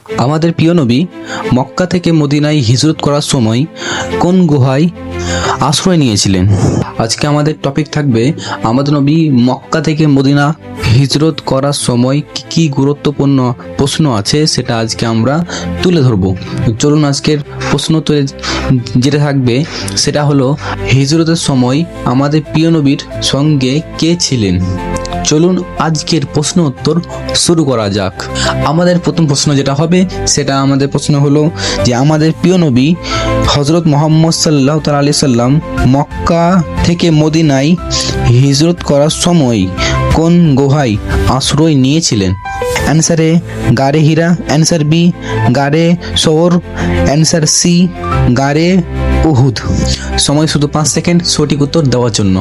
আমাদের প্রিয় নবী মক্কা থেকে মদিনায় হিজরত করার সময় কোন গুহায় আশ্রয় নিয়েছিলেন? আজকে আমাদের টপিক থাকবে আমাদের নবী মক্কা থেকে মদিনা হিজরত করার সময় কি কি গুরুত্বপূর্ণ প্রশ্ন আছে সেটা আজকে আমরা তুলে ধরব। চলুন আজকের প্রশ্ন তুলে যেটা থাকবে সেটা হলো, হিজরতের সময় আমাদের প্রিয় নবীর সঙ্গে কে ছিলেন? চলুন আজকের প্রশ্ন উত্তর শুরু করা যাক। আমাদের প্রথম প্রশ্ন যেটা হবে সেটা আমাদের প্রশ্ন হলো যে আমাদের প্রিয় নবী হজরত মোহাম্মদ সাল্লাল্লাহু তাআলা আলাইহি সাল্লাম মক্কা থেকে মদিনায় হিজরত করার সময় কোন গুহায় আশ্রয় নিয়েছিলেন? অ্যান্সার এ গারে হীরা, অ্যান্সার বি গারে সওর, অ্যান্সার সি গারে উহুদ। সময় শুধু 5 সেকেন্ড সঠিক উত্তর দেওয়ার জন্য।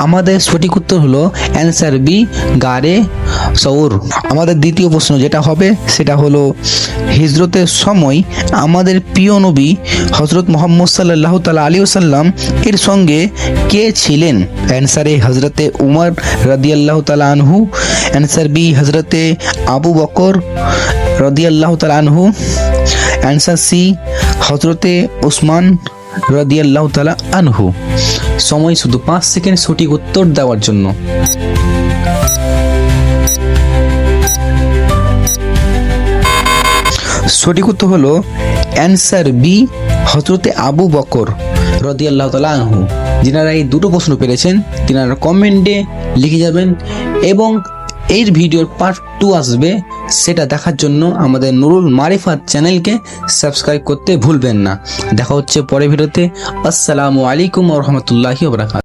আমাদের সঠিক উত্তর হলো অ্যান্সার বি গারে সওর। আমাদের দ্বিতীয় প্রশ্ন যেটা হবে সেটা হলো, হিজরতের সময় আমাদের প্রিয় নবী হজরত মোহাম্মদ সাল্লাল্লাহু তাআলা আলাইহি ওয়াসাল্লাম এর সঙ্গে কে ছিলেন? অ্যান্সার এ হজরতে উমর রাদিয়াল্লাহু তাআলা আনহু, অ্যান্সার বি হজরতে আবু বকর রাদিয়াল্লাহু তাআলা আনহু, অ্যান্সার সি হজরতে উসমান রাদিয়াল্লাহু তাআলা আনহু। সময় শুধু 5 সেকেন্ড সঠিক উত্তর দেওয়ার জন্য। সঠিক উত্তর হলো অ্যান্সার বি হযরতে আবু বকর রাদিয়াল্লাহু তাআলা আনহু। যিনারা এই দুটো প্রশ্ন পেরেছেন তিনারা কমেন্টে লিখে যাবেন, এবং এর ভিডিওর পার্ট 2 আসবে, সেটা দেখার জন্য আমাদের নুরুল মারিফাত চ্যানেলকে সাবস্ক্রাইব করতে ভুলবেন না। দেখা হচ্ছে পরের ভিডিওতে। আসসালামু আলাইকুম ওয়া রাহমাতুল্লাহি ওয়া বারাকাতুহু।